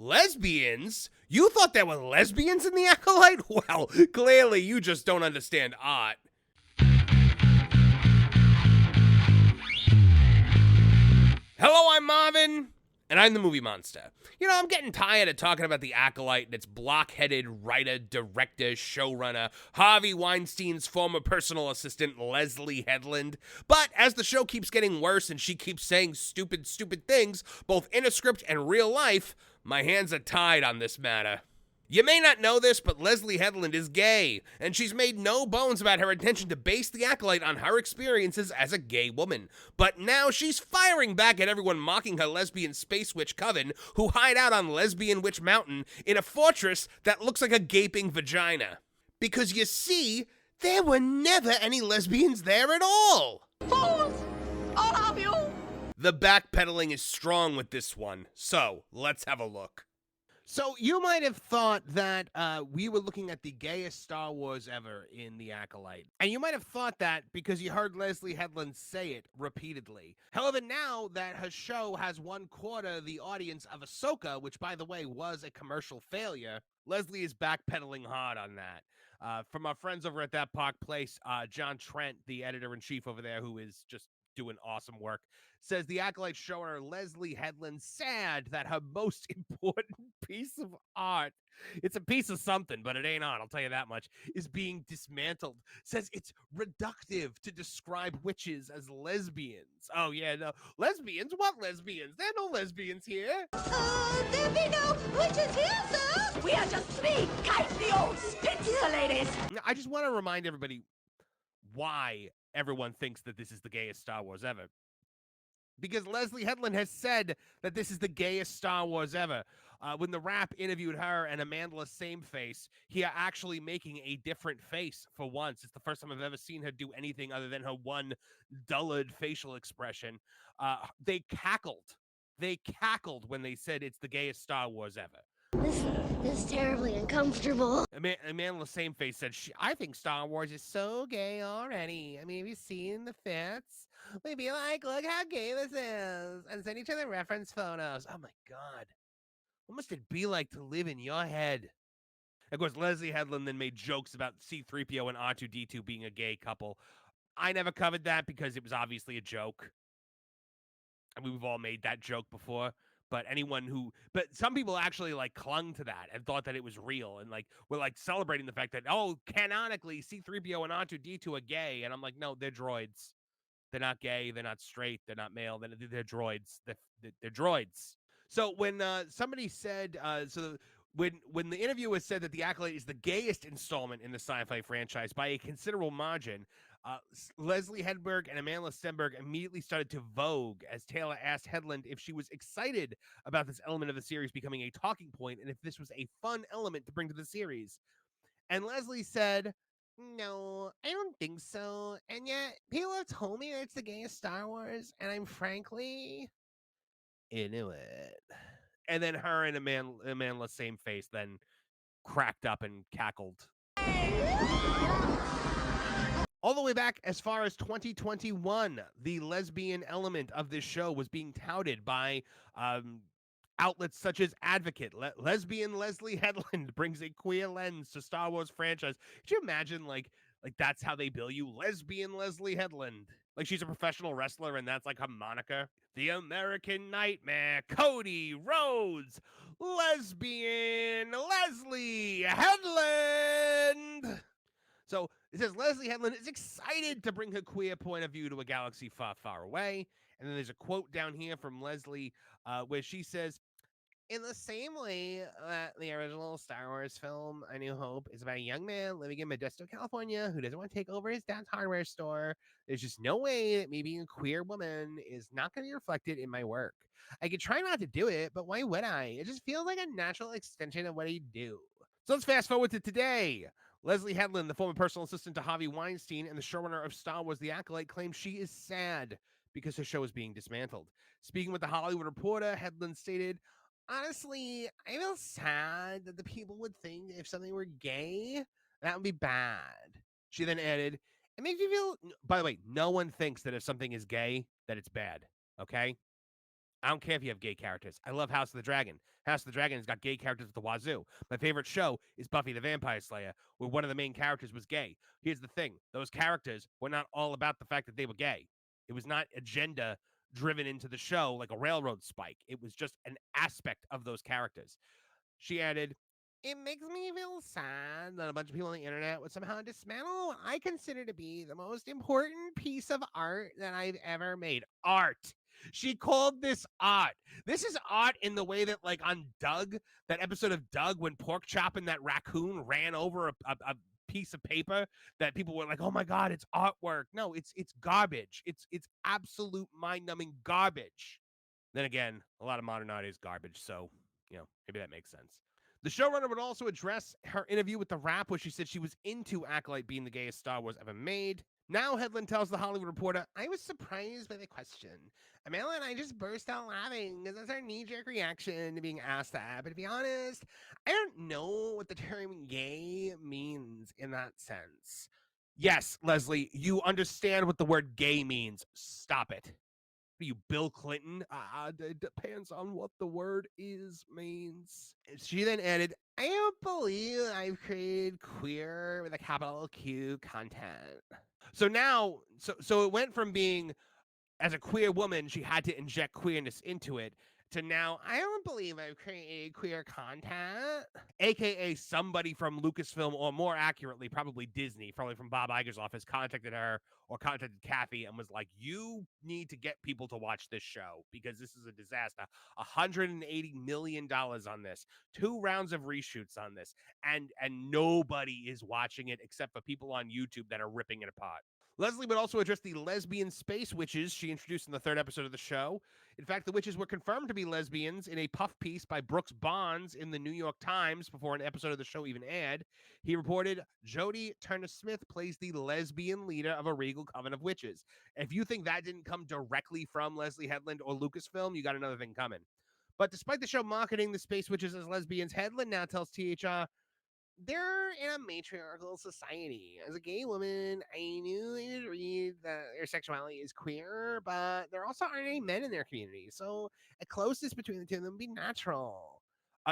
Lesbians? You thought there were lesbians in The Acolyte? Well, clearly you just don't understand art. Hello, I'm Marvin, and I'm the Movie Monster. You know, I'm getting tired of talking about The Acolyte and its block-headed writer, director, showrunner, Harvey Weinstein's former personal assistant, Leslye Headland. But as the show keeps getting worse and she keeps saying stupid things, both in a script and real life, my hands are tied on this matter. You may not know this, but Lesly Headland is gay, and she's made no bones about her intention to base The Acolyte on her experiences as a gay woman. But now she's firing back at everyone mocking her lesbian space witch coven who hide out on Lesbian Witch Mountain in a fortress that looks like a gaping vagina. Because you see, there were never any lesbians there at all! Fools! All of you! The backpedaling is strong with this one, so let's have a look. So you might have thought that we were looking at the gayest Star Wars ever in The Acolyte. And you might have thought that because you heard Lesly Headland say it repeatedly. However, now that her show has 1/4 the audience of Ahsoka, which by the way was a commercial failure, Lesly is backpedaling hard on that. From our friends over at That Park Place, John Trent, the editor-in-chief over there, who is just doing awesome work, says The Acolyte showrunner Lesly Headland sad that her most important piece of art, it's a piece of something, but it ain't art, I'll tell you that much, is being dismantled. Says it's reductive to describe witches as lesbians. Oh yeah, no. Lesbians? What lesbians? There are no lesbians here. There be no witches here, sir! We are just three kindly old spinster ladies! I just want to remind everybody why everyone thinks that this is the gayest Star Wars ever. Because Lesly Headland has said that this is the gayest Star Wars ever. When The Wrap interviewed her and Amanda Sameface, he are actually making a different face for once. It's the first time I've ever seen her do anything other than her one dullard facial expression. They cackled. They cackled when they said it's the gayest Star Wars ever. This is terribly uncomfortable. Amanda Sameface said, I think Star Wars is so gay already. I mean, have you seen the fits? We'd be like, look how gay this is. And send each other reference photos. Oh my God. What must it be like to live in your head? Of course, Lesly Headland then made jokes about C-3PO and R2-D2 being a gay couple. I never covered that because it was obviously a joke. I mean, we've all made that joke before. But some people actually like clung to that and thought that it was real and like were like celebrating the fact that, oh, canonically C-3PO and R2-D2 are gay. And I'm like, no, they're droids. They're not gay. They're not straight. They're not male. They're droids. They're droids. So when somebody said, when the interviewer said that The Acolyte is the gayest installment in the sci-fi franchise by a considerable margin, Leslie Hedberg and Amanda Stenberg immediately started to vogue as Taylor asked Headland if she was excited about this element of the series becoming a talking point and if this was a fun element to bring to the series. And Leslie said, no, I don't think so. And yet, people have told me that it's the gayest Star Wars, and I'm frankly into it. And then her and Amanda Sameface then cracked up and cackled. All the way back as far as 2021, the lesbian element of this show was being touted by outlets such as Advocate. Lesbian Lesly Headland brings a queer lens to Star Wars franchise. Could you imagine, like that's how they bill you? Lesbian Lesly Headland. Like she's a professional wrestler and that's like her moniker. The American Nightmare, Cody Rhodes, Lesbian Lesly Headland. So it says Lesly Headland is excited to bring her queer point of view to a galaxy far, far away. And then there's a quote down here from Leslie where she says, in the same way that the original Star Wars film, A New Hope, is about a young man living in Modesto, California, who doesn't want to take over his dad's hardware store, there's just no way that me being a queer woman is not going to be reflected in my work. I could try not to do it, but why would I? It just feels like a natural extension of what I do. So let's fast forward to today. Lesly Headland, the former personal assistant to Harvey Weinstein and the showrunner of Star Wars The Acolyte, claims she is sad because her show is being dismantled. Speaking with The Hollywood Reporter, Headland stated, honestly, I feel sad that the people would think if something were gay, that would be bad. She then added, it makes me feel, by the way, no one thinks that if something is gay, that it's bad, okay? I don't care if you have gay characters. I love House of the Dragon. House of the Dragon has got gay characters at the wazoo. My favorite show is Buffy the Vampire Slayer, where one of the main characters was gay. Here's the thing. Those characters were not all about the fact that they were gay. It was not agenda driven into the show like a railroad spike. It was just an aspect of those characters. She added, "It makes me feel sad that a bunch of people on the internet would somehow dismantle what I consider to be the most important piece of art that I've ever made. Art." She called this art. This is art in the way that, like, on Doug, that episode of Doug, when Pork Chop and that raccoon ran over a piece of paper that people were like, "Oh my God, it's artwork." No, it's garbage. It's absolute mind-numbing garbage. Then again, a lot of modern art is garbage, so, maybe that makes sense. The showrunner would also address her interview with The Wrap, where she said she was into Acolyte being the gayest Star Wars ever made. Now Headland tells The Hollywood Reporter, "I was surprised by the question. Amanda and I just burst out laughing because that's our knee-jerk reaction to being asked that. But to be honest, I don't know what the term gay means in that sense." Yes, Leslie, you understand what the word gay means. Stop it. Are you Bill Clinton? It depends on what the word means. She then added, "I don't believe I've created queer with a capital Q content." So now, so it went from being, as a queer woman, she had to inject queerness into it, to now, "I don't believe I've created queer content." AKA somebody from Lucasfilm, or more accurately, probably Disney, probably from Bob Iger's office, contacted her or contacted Kathy and was like, "You need to get people to watch this show because this is a disaster. $180 million on this, 2 rounds of reshoots on this, and nobody is watching it except for people on YouTube that are ripping it apart." Leslie would also address the lesbian space witches she introduced in the 3rd episode of the show. In fact, the witches were confirmed to be lesbians in a puff piece by Brooks Bonds in the New York Times before an episode of the show even aired. He reported, "Jodie Turner-Smith plays the lesbian leader of a regal coven of witches." If you think that didn't come directly from Lesly Headland or Lucasfilm, you got another thing coming. But despite the show marketing the space witches as lesbians, Headland now tells THR, "They're in a matriarchal society. As a gay woman, I knew I did read that their sexuality is queer, but there also aren't any men in their community, so a closeness between the two of them would be natural."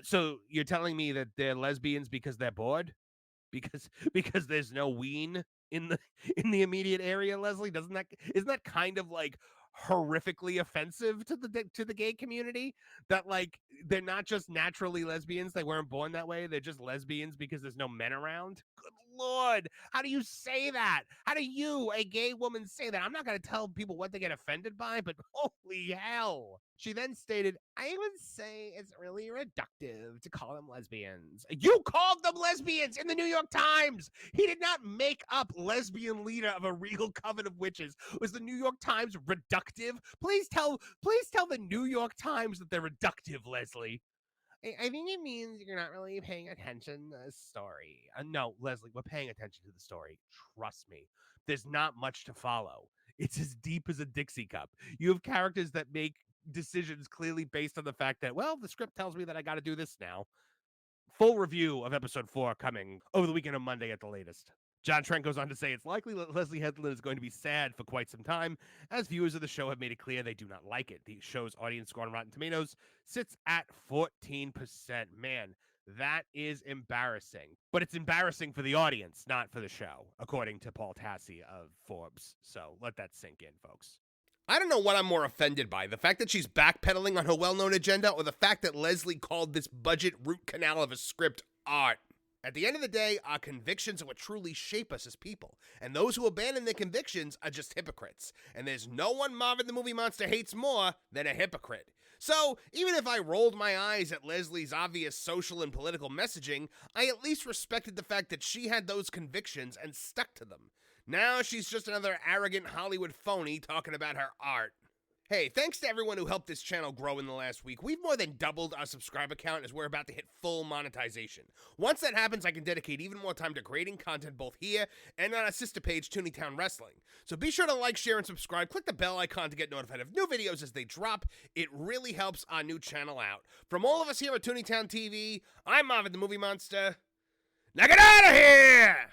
So you're telling me that they're lesbians because they're bored? Because there's no ween in the immediate area, Leslie? Isn't that kind of like horrifically offensive to the gay community, that like they're not just naturally lesbians, they weren't born that way, they're just lesbians because there's no men around? Good Lord, how do you say that? How do you, a gay woman, say that? I'm not going to tell people what they get offended by, but holy hell. She then stated, "I would say it's really reductive to call them lesbians." You called them lesbians in the New York Times. He did not make up lesbian leader of a regal coven of witches. Was the New York Times reductive? Please tell the New York Times that they're reductive, Leslie. "I think it means you're not really paying attention to the story." No, Leslie, we're paying attention to the story. Trust me. There's not much to follow. It's as deep as a Dixie cup. You have characters that make decisions clearly based on the fact that, well, the script tells me that I got to do this now. Full review of episode 4 coming over the weekend on Monday at the latest. John Trent goes on to say, "It's likely that Lesly Headland is going to be sad for quite some time, as viewers of the show have made it clear they do not like it. The show's audience score on Rotten Tomatoes sits at 14%. Man, that is embarrassing. But it's embarrassing for the audience, not for the show, according to Paul Tassi of Forbes. So let that sink in, folks. I don't know what I'm more offended by, the fact that she's backpedaling on her well-known agenda, or the fact that Leslie called this budget root canal of a script art. At the end of the day, our convictions are what truly shape us as people, and those who abandon their convictions are just hypocrites. And there's no one Marvin the Movie Monster hates more than a hypocrite. So, even if I rolled my eyes at Leslie's obvious social and political messaging, I at least respected the fact that she had those convictions and stuck to them. Now she's just another arrogant Hollywood phony talking about her art. Hey, thanks to everyone who helped this channel grow in the last week. We've more than doubled our subscriber count as we're about to hit full monetization. Once that happens, I can dedicate even more time to creating content both here and on our sister page, Tooneytown Wrestling. So be sure to like, share, and subscribe. Click the bell icon to get notified of new videos as they drop. It really helps our new channel out. From all of us here at Tooneytown TV, I'm Marvin the Movie Monster. Now get out of here!